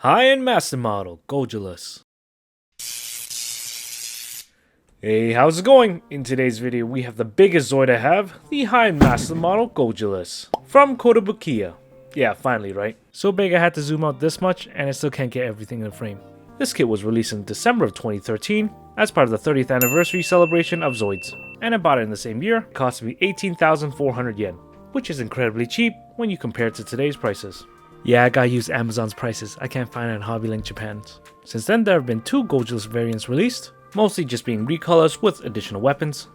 High-end master model, Gojulas. Hey, how's it going? In today's video, we have the biggest Zoid I have, the high-end master model, Gojulas. From Kotobukiya. Yeah, finally, right? So big I had to zoom out this much, and I still can't get everything in the frame. This kit was released in December of 2013, as part of the 30th anniversary celebration of Zoids. And I bought it in the same year, it cost me 18,400 yen, which is incredibly cheap when you compare it to today's prices. Yeah, I gotta use Amazon's prices, I can't find it on HobbyLink Japan's. Since then, there have been 2 Gojulas variants released, mostly just being recolors with additional weapons.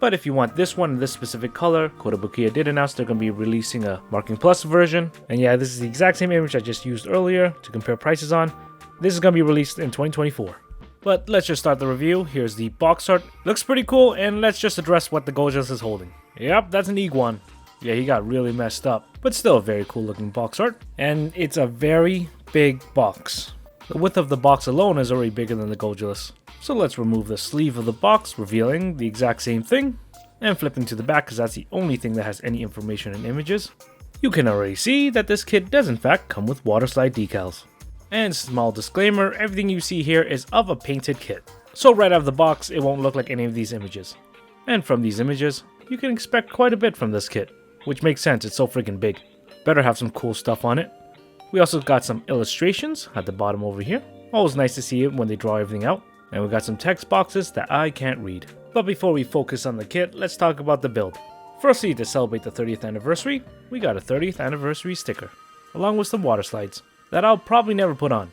But if you want this one in this specific color, Kotobukiya did announce they're going to be releasing a Marking Plus version. And yeah, this is the exact same image I just used earlier to compare prices on. This is going to be released in 2024. But let's just start the review. Here's the box art. Looks pretty cool, and let's just address what the Gojulas is holding. Yep, that's an Iguan. Yeah, he got really messed up, but still a very cool looking box art. And it's a very big box. The width of the box alone is already bigger than the Gojulas. So let's remove the sleeve of the box, revealing the exact same thing, and flipping to the back because that's the only thing that has any information and images. You can already see that this kit does in fact come with water slide decals. And small disclaimer, everything you see here is of a painted kit. So right out of the box, it won't look like any of these images. And from these images, you can expect quite a bit from this kit, which makes sense, it's so freaking big. Better have some cool stuff on it. We also got some illustrations at the bottom over here. Always nice to see it when they draw everything out. And we got some text boxes that I can't read. But before we focus on the kit, let's talk about the build. Firstly, to celebrate the 30th anniversary, we got a 30th anniversary sticker, along with some water slides, that I'll probably never put on.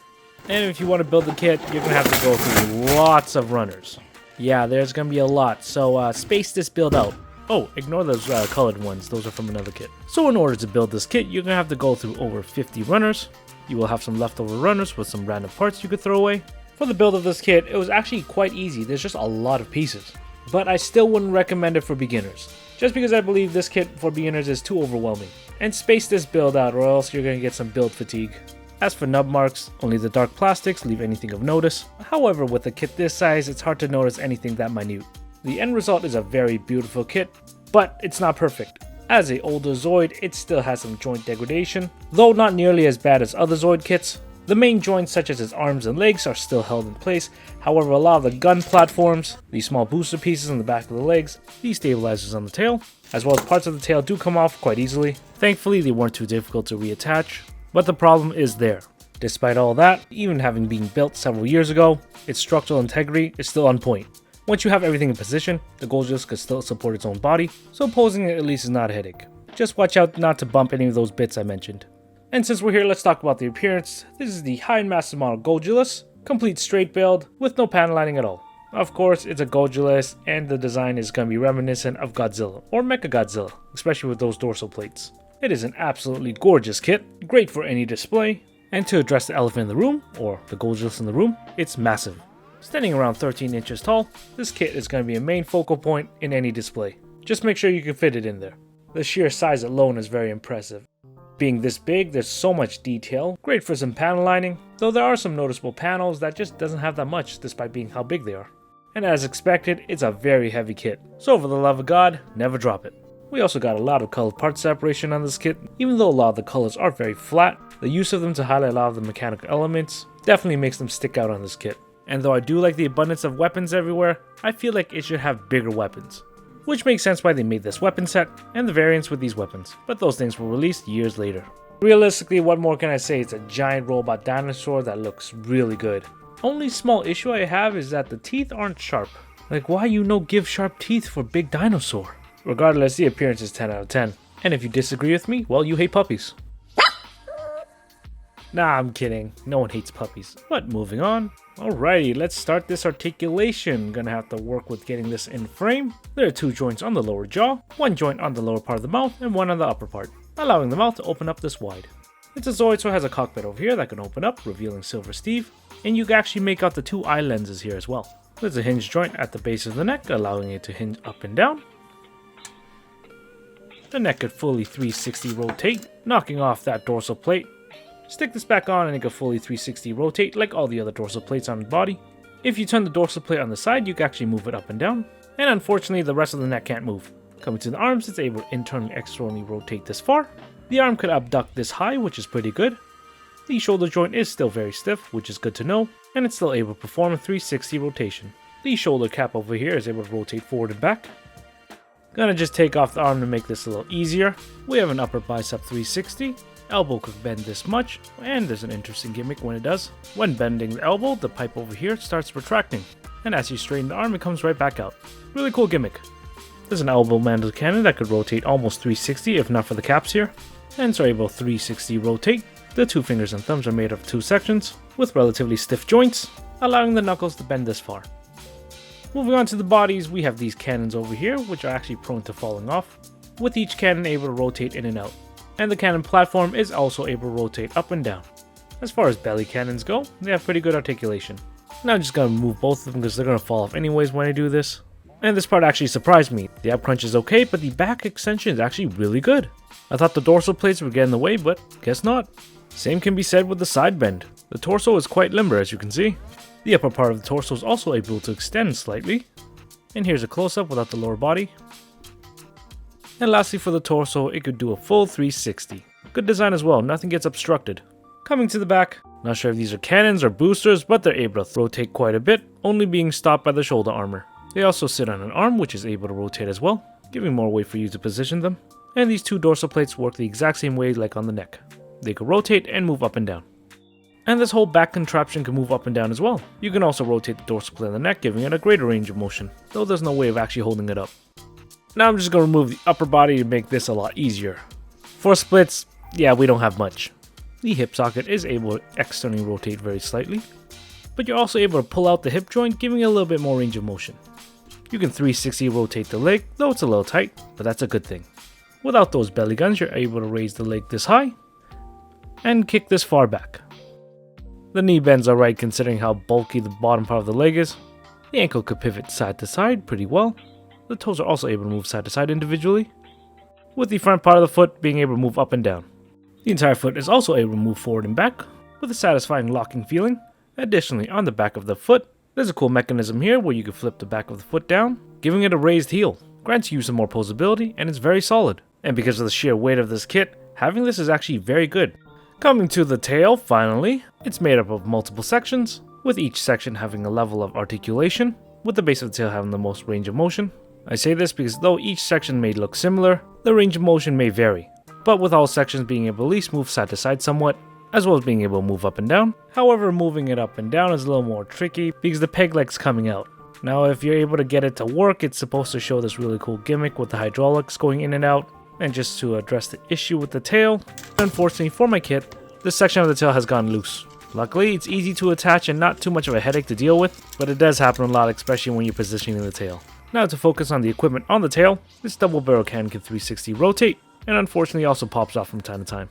And if you want to build the kit, you're going to have to go through lots of runners. Yeah, there's going to be a lot, so space this build out. Oh, ignore those colored ones, those are from another kit. So in order to build this kit, you're going to have to go through over 50 runners. You will have some leftover runners with some random parts you could throw away. For the build of this kit, it was actually quite easy, there's just a lot of pieces. But I still wouldn't recommend it for beginners, just because I believe this kit for beginners is too overwhelming. And space this build out or else you're going to get some build fatigue. As for nub marks, only the dark plastics leave anything of notice. However, with a kit this size, it's hard to notice anything that minute. The end result is a very beautiful kit, but it's not perfect. As an older Zoid, it still has some joint degradation, though not nearly as bad as other Zoid kits. The main joints such as its arms and legs are still held in place, however a lot of the gun platforms, the small booster pieces in the back of the legs, the stabilizers on the tail, as well as parts of the tail do come off quite easily. Thankfully they weren't too difficult to reattach, but the problem is there. Despite all that, even having been built several years ago, its structural integrity is still on point. Once you have everything in position, the Gojulas could still support its own body, so posing it at least is not a headache. Just watch out not to bump any of those bits I mentioned. And since we're here, let's talk about the appearance. This is the high-end master model Gojulas, complete straight build with no panel lining at all. Of course, it's a Gojulas and the design is going to be reminiscent of Godzilla or Mechagodzilla, especially with those dorsal plates. It is an absolutely gorgeous kit, great for any display. And to address the elephant in the room, or the Gojulas in the room, it's massive. Standing around 13 inches tall, this kit is going to be a main focal point in any display. Just make sure you can fit it in there. The sheer size alone is very impressive. Being this big, there's so much detail, great for some panel lining, though there are some noticeable panels that just doesn't have that much despite being how big they are. And as expected, it's a very heavy kit, so for the love of God, never drop it. We also got a lot of colored part separation on this kit. Even though a lot of the colors are very flat, the use of them to highlight a lot of the mechanical elements definitely makes them stick out on this kit. And though I do like the abundance of weapons everywhere, I feel like it should have bigger weapons. Which makes sense why they made this weapon set and the variants with these weapons, but those things were released years later. Realistically, what more can I say? It's a giant robot dinosaur that looks really good. Only small issue I have is that the teeth aren't sharp. Like, why you no give sharp teeth for big dinosaur? Regardless, the appearance is 10 out of 10. And if you disagree with me, well, you hate puppies. Nah, I'm kidding. No one hates puppies. But moving on. Alrighty, let's start this articulation. Gonna have to work with getting this in frame. There are 2 joints on the lower jaw, 1 joint on the lower part of the mouth, and 1 on the upper part, allowing the mouth to open up this wide. It's a Zoid, so it has a cockpit over here that can open up, revealing Silver Steve, and you can actually make out the 2 eye lenses here as well. There's a hinge joint at the base of the neck, allowing it to hinge up and down. The neck could fully 360 rotate, knocking off that dorsal plate. Stick this back on and it can fully 360 rotate like all the other dorsal plates on the body. If you turn the dorsal plate on the side, you can actually move it up and down. And unfortunately, the rest of the neck can't move. Coming to the arms, it's able to internally externally rotate this far. The arm could abduct this high, which is pretty good. The shoulder joint is still very stiff, which is good to know, and it's still able to perform a 360 rotation. The shoulder cap over here is able to rotate forward and back. Gonna just take off the arm to make this a little easier. We have an upper bicep 360, elbow could bend this much, and there's an interesting gimmick when it does. When bending the elbow, the pipe over here starts retracting, and as you straighten the arm, it comes right back out. Really cool gimmick. There's an elbow mounted cannon that could rotate almost 360 if not for the caps here, and it's able to 360 rotate. The two fingers and thumbs are made of two sections with relatively stiff joints, allowing the knuckles to bend this far. Moving on to the bodies, we have these cannons over here, which are actually prone to falling off, with each cannon able to rotate in and out. And the cannon platform is also able to rotate up and down. As far as belly cannons go, they have pretty good articulation. Now I'm just going to move both of them because they're going to fall off anyways when I do this. And this part actually surprised me. The ab crunch is okay, but the back extension is actually really good. I thought the dorsal plates would get in the way, but guess not. Same can be said with the side bend. The torso is quite limber, as you can see. The upper part of the torso is also able to extend slightly. And here's a close-up without the lower body. And lastly for the torso, it could do a full 360. Good design as well, nothing gets obstructed. Coming to the back, not sure if these are cannons or boosters, but they're able to rotate quite a bit, only being stopped by the shoulder armor. They also sit on an arm, which is able to rotate as well, giving more way for you to position them. And these two dorsal plates work the exact same way like on the neck. They can rotate and move up and down. And this whole back contraption can move up and down as well. You can also rotate the dorsal plate on the neck, giving it a greater range of motion, though there's no way of actually holding it up. Now I'm just going to remove the upper body to make this a lot easier. For splits, yeah, we don't have much. The hip socket is able to externally rotate very slightly, but you're also able to pull out the hip joint, giving it a little bit more range of motion. You can 360 rotate the leg, though it's a little tight, but that's a good thing. Without those belly guns, you're able to raise the leg this high and kick this far back. The knee bends are right considering how bulky the bottom part of the leg is. The ankle could pivot side to side pretty well. The toes are also able to move side to side individually, with the front part of the foot being able to move up and down. The entire foot is also able to move forward and back, with a satisfying locking feeling. Additionally, on the back of the foot, there's a cool mechanism here where you can flip the back of the foot down, giving it a raised heel. Grants you some more posability, and it's very solid. And because of the sheer weight of this kit, having this is actually very good. Coming to the tail, finally, it's made up of multiple sections, with each section having a level of articulation, with the base of the tail having the most range of motion. I say this because though each section may look similar, the range of motion may vary, but with all sections being able to at least move side to side somewhat, as well as being able to move up and down. However, moving it up and down is a little more tricky because the peg leg's coming out. Now if you're able to get it to work, it's supposed to show this really cool gimmick with the hydraulics going in and out. And just to address the issue with the tail, unfortunately for my kit, this section of the tail has gone loose. Luckily, it's easy to attach and not too much of a headache to deal with, but it does happen a lot, especially when you're positioning the tail. Now to focus on the equipment on the tail, this double barrel cannon can 360 rotate, and unfortunately also pops off from time to time.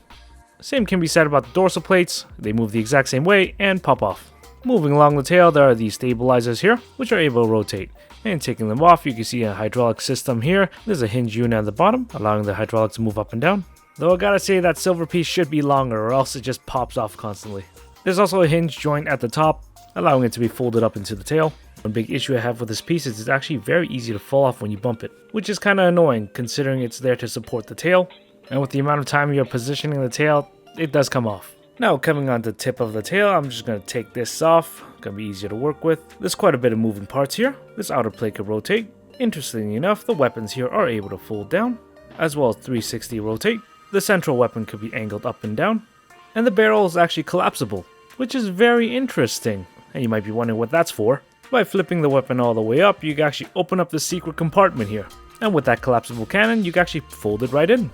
Same can be said about the dorsal plates, they move the exact same way and pop off. Moving along the tail, there are these stabilizers here, which are able to rotate. And taking them off, you can see a hydraulic system here. There's a hinge unit at the bottom, allowing the hydraulics to move up and down. Though I gotta say that silver piece should be longer or else it just pops off constantly. There's also a hinge joint at the top, allowing it to be folded up into the tail. One big issue I have with this piece is it's actually very easy to fall off when you bump it, which is kinda annoying considering it's there to support the tail. And with the amount of time you're positioning the tail, it does come off. Now coming on the tip of the tail, I'm just going to take this off. Gonna be easier to work with. There's quite a bit of moving parts here. This outer plate can rotate. Interestingly enough, the weapons here are able to fold down, as well as 360 rotate. The central weapon could be angled up and down. And the barrel is actually collapsible, which is very interesting. And you might be wondering what that's for. By flipping the weapon all the way up, you can actually open up the secret compartment here. And with that collapsible cannon, you can actually fold it right in.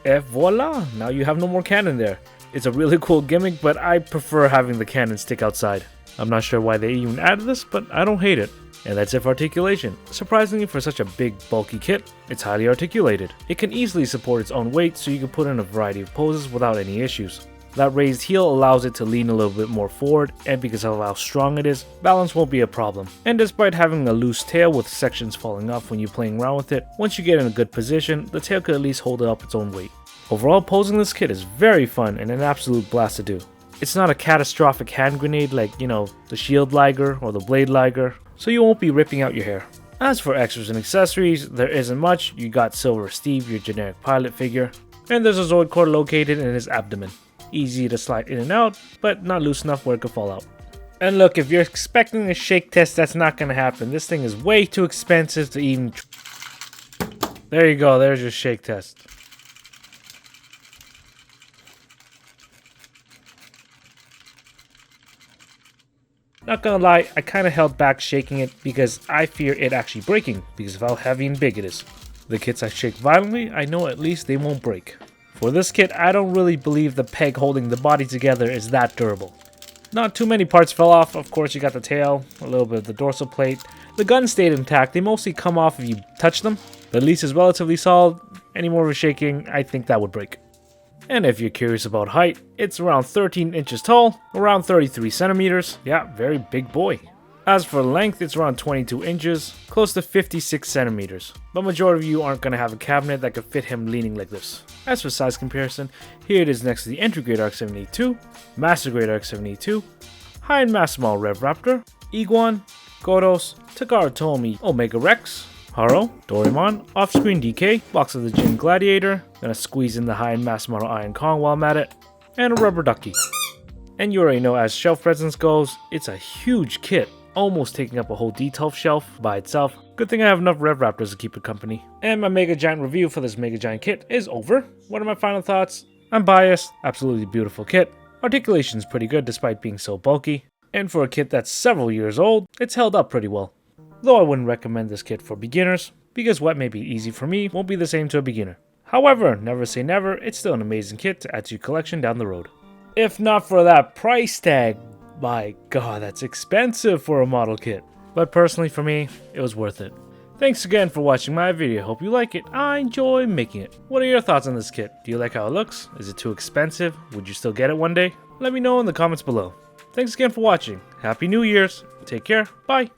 Et voila! Now you have no more cannon there. It's a really cool gimmick, but I prefer having the cannon stick outside. I'm not sure why they even added this, but I don't hate it. And that's it for articulation. Surprisingly, for such a big, bulky kit, it's highly articulated. It can easily support its own weight, so you can put in a variety of poses without any issues. That raised heel allows it to lean a little bit more forward, and because of how strong it is, balance won't be a problem. And despite having a loose tail with sections falling off when you're playing around with it, once you get in a good position, the tail could at least hold up its own weight. Overall, posing this kit is very fun and an absolute blast to do. It's not a catastrophic hand grenade like, the Shield Liger or the Blade Liger, so you won't be ripping out your hair. As for extras and accessories, there isn't much. You got Silver Steve, your generic pilot figure, and there's a Zoid core located in his abdomen. easy to slide in and out, but not loose enough where it could fall out. And look, if you're expecting a shake test, that's not going to happen. This thing is way too expensive to even... There you go, there's your shake test. Not gonna lie, I kind of held back shaking it because I fear it actually breaking because of how heavy and big it is. The kits I shake violently, I know at least they won't break. For this kit, I don't really believe the peg holding the body together is that durable. Not too many parts fell off. Of course, you got the tail, a little bit of the dorsal plate. The gun stayed intact. They mostly come off if you touch them. The lease is relatively solid. Any more shaking, I think that would break. And if you're curious about height, it's around 13 inches tall, around 33 centimeters. Yeah, very big boy. As for length, it's around 22 inches, close to 56 centimeters. But majority of you aren't going to have a cabinet that could fit him leaning like this. As for size comparison, here it is next to the entry grade ARC-72, master grade ARC-72, high-end master model Rev Raptor, Iguan, Godos, Takara Tomy Omega Rex, Haro, Doraemon, off-screen DK, box of the Jin Gladiator, gonna squeeze in the high-end master model Iron Kong while I'm at it, and a rubber ducky. And you already know as shelf presence goes, it's a huge kit, almost taking up a whole D12 shelf by itself. Good thing I have enough Rev Raptors to keep it company. And my Mega Giant review for this Mega Giant kit is over. What are my final thoughts? I'm biased, absolutely beautiful kit. Articulation's pretty good despite being so bulky. And for a kit that's several years old, it's held up pretty well. Though I wouldn't recommend this kit for beginners, because what may be easy for me won't be the same to a beginner. However, never say never, it's still an amazing kit to add to your collection down the road. If not for that price tag, my god, that's expensive for a model kit. But personally for me, it was worth it. Thanks again for watching my video, hope you like it, I enjoy making it. What are your thoughts on this kit? Do you like how it looks? Is it too expensive? Would you still get it one day? Let me know in the comments below. Thanks again for watching, Happy New Year's, take care, bye!